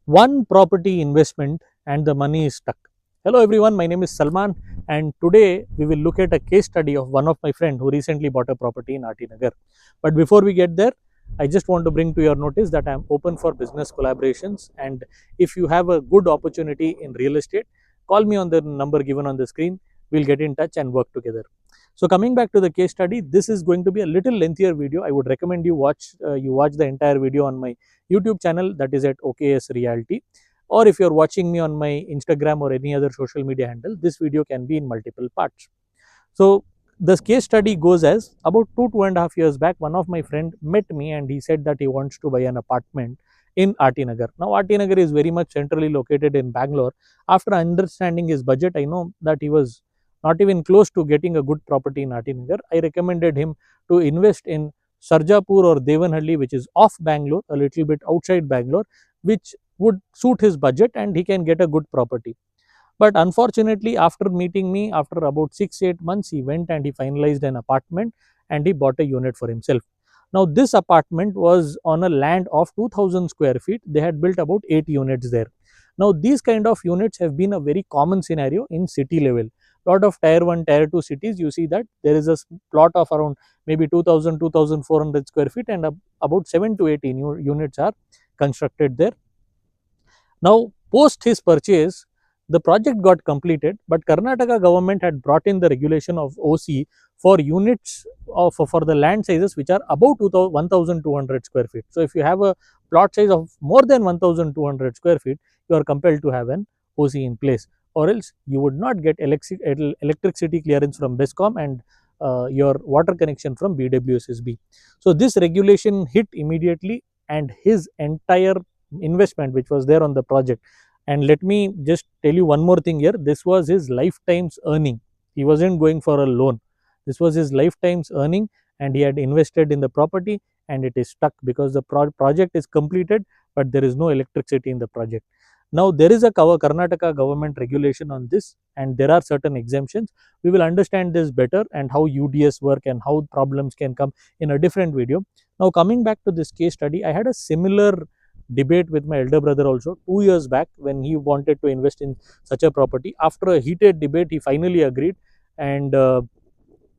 One property investment and the money is stuck. Hello everyone, my name is Salman and today we will look at a case study of one of my friend who recently bought a property in RT Nagar. But before we get there, I just want to bring to your notice that I am open for business collaborations, and if you have a good opportunity in real estate, call me on the number given on the screen. We'll get in touch and work together. So coming back to the case study, this is going to be a little lengthier video. I would recommend you watch the entire video on my YouTube channel, that is at OKS Reality, or if you're watching me on my Instagram or any other social media handle, this video can be in multiple parts. So this case study goes as about 2.5 years back, one of my friend met me and he said that he wants to buy an apartment in RT Nagar. Now RT Nagar is very much centrally located in Bangalore. After understanding his budget, I know that he was not even close to getting a good property in RT Nagar. I recommended him to invest in Sarjapur or Devanhalli, which is off Bangalore, a little bit outside Bangalore, which would suit his budget and he can get a good property. But unfortunately, after meeting me, after about 6-8 months, he went and he finalized an apartment and he bought a unit for himself. Now, this apartment was on a land of 2000 square feet. They had built about 8 units there. Now, these kind of units have been a very common scenario in city level. Lot of tier 1, tier 2 cities, you see that there is a plot of around maybe 2000, 2400 square feet and about 7 to 8 units are constructed there. Now, post his purchase, the project got completed, but Karnataka government had brought in the regulation of OC for units for the land sizes which are above 1200 square feet. So, if you have a plot size of more than 1200 square feet, you are compelled to have an OC in place, or else you would not get electricity clearance from BESCOM and your water connection from BWSSB. So, this regulation hit immediately and his entire investment which was there on the project, and let me just tell you one more thing here, this was his lifetime's earning. He wasn't going for a loan. This was his lifetime's earning and he had invested in the property and it is stuck because the project is completed but there is no electricity in the project. Now there is a Karnataka government regulation on this and there are certain exemptions. We will understand this better and how UDS work and how problems can come in a different video. Now coming back to this case study, I had a similar debate with my elder brother also 2 years back when he wanted to invest in such a property. After a heated debate, he finally agreed, and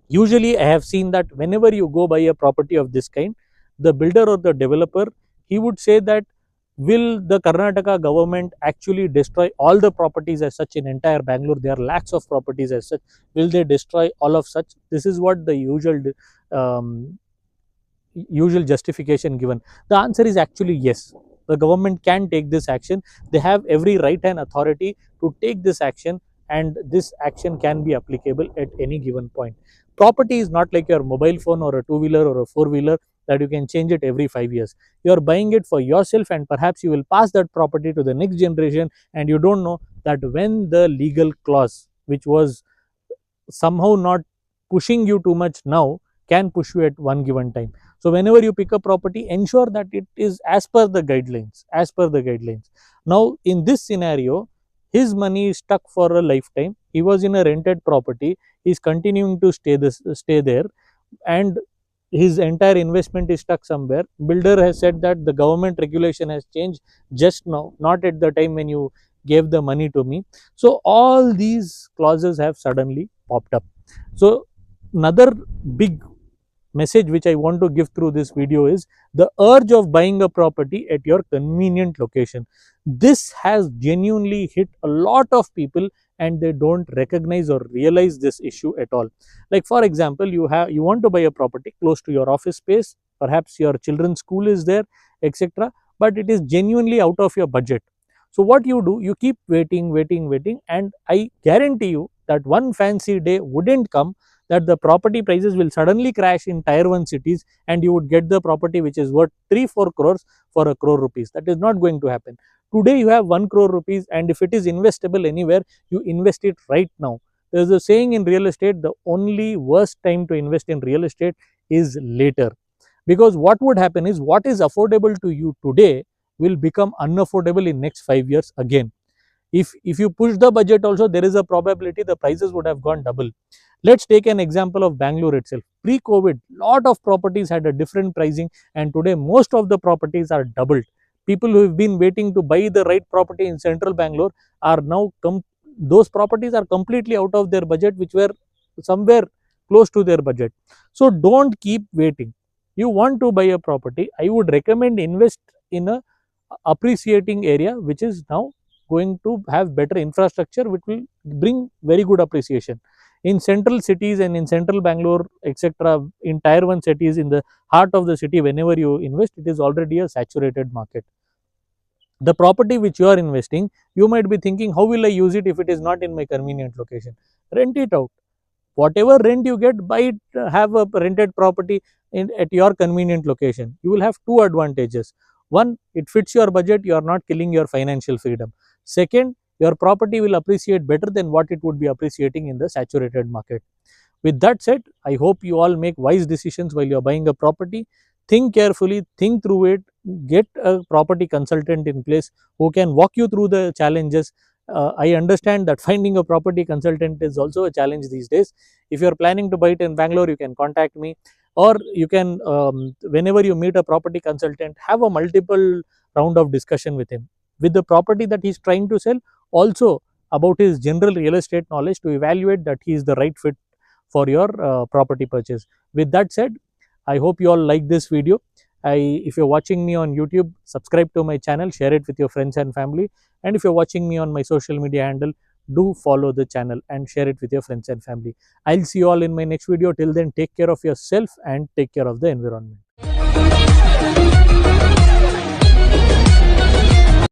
usually I have seen that whenever you go buy a property of this kind, the builder or the developer, he would say that will the Karnataka government actually destroy all the properties as such in entire Bangalore? There are lakhs of properties as such. Will they destroy all of such? This is what the usual justification given. The answer is actually yes. The government can take this action. They have every right and authority to take this action, and this action can be applicable at any given point. Property is not like your mobile phone or a two-wheeler or a four-wheeler that you can change it every 5 years. You are buying it for yourself and perhaps you will pass that property to the next generation, and you don't know that when the legal clause, which was somehow not pushing you too much now, can push you at one given time. So whenever you pick a property, ensure that it is as per the guidelines, Now in this scenario, his money is stuck for a lifetime. He was in a rented property. He is continuing to stay there, and his entire investment is stuck somewhere. Builder has said that the government regulation has changed just now, not at the time when you gave the money to me. So all these clauses have suddenly popped up. So another big message which I want to give through this video is the urge of buying a property at your convenient location. This has genuinely hit a lot of people and they don't recognize or realize this issue at all. Like for example, you want to buy a property close to your office space, perhaps your children's school is there, etc., but it is genuinely out of your budget. So what you do, you keep waiting, and I guarantee you that one fancy day wouldn't come that the property prices will suddenly crash in tier 1 cities and you would get the property which is worth 3-4 crores for a crore rupees. That is not going to happen. Today you have 1 crore rupees, and if it is investable anywhere, you invest it right now. There is a saying in real estate, the only worst time to invest in real estate is later. Because what would happen is, what is affordable to you today will become unaffordable in next 5 years again. If you push the budget also, there is a probability the prices would have gone double. Let's take an example of Bangalore itself. Pre-COVID, lot of properties had a different pricing, and today most of the properties are doubled. People who have been waiting to buy the right property in central Bangalore are now those properties are completely out of their budget, which were somewhere close to their budget. So don't keep waiting. You want to buy a property, I would recommend invest in a appreciating area which is now going to have better infrastructure, which will bring very good appreciation. In central cities and in central Bangalore, etc., in tier 1 cities, in the heart of the city, whenever you invest, it is already a saturated market. The property which you are investing, you might be thinking, how will I use it if it is not in my convenient location? Rent it out. Whatever rent you get, buy it, have a rented property at your convenient location. You will have two advantages. One, it fits your budget, you are not killing your financial freedom. Second, your property will appreciate better than what it would be appreciating in the saturated market. With that said, I hope you all make wise decisions while you are buying a property. Think carefully, think through it, get a property consultant in place who can walk you through the challenges. I understand that finding a property consultant is also a challenge these days. If you are planning to buy it in Bangalore, you can contact me, or you can, whenever you meet a property consultant, have a multiple round of discussion with him, with the property that he is trying to sell, also about his general real estate knowledge, to evaluate that he is the right fit for your property purchase. With that said, I hope you all like this video. If you're watching me on YouTube, subscribe to my channel, share it with your friends and family. And if you're watching me on my social media handle, do follow the channel and share it with your friends and family. I'll see you all in my next video. Till then, take care of yourself and take care of the environment.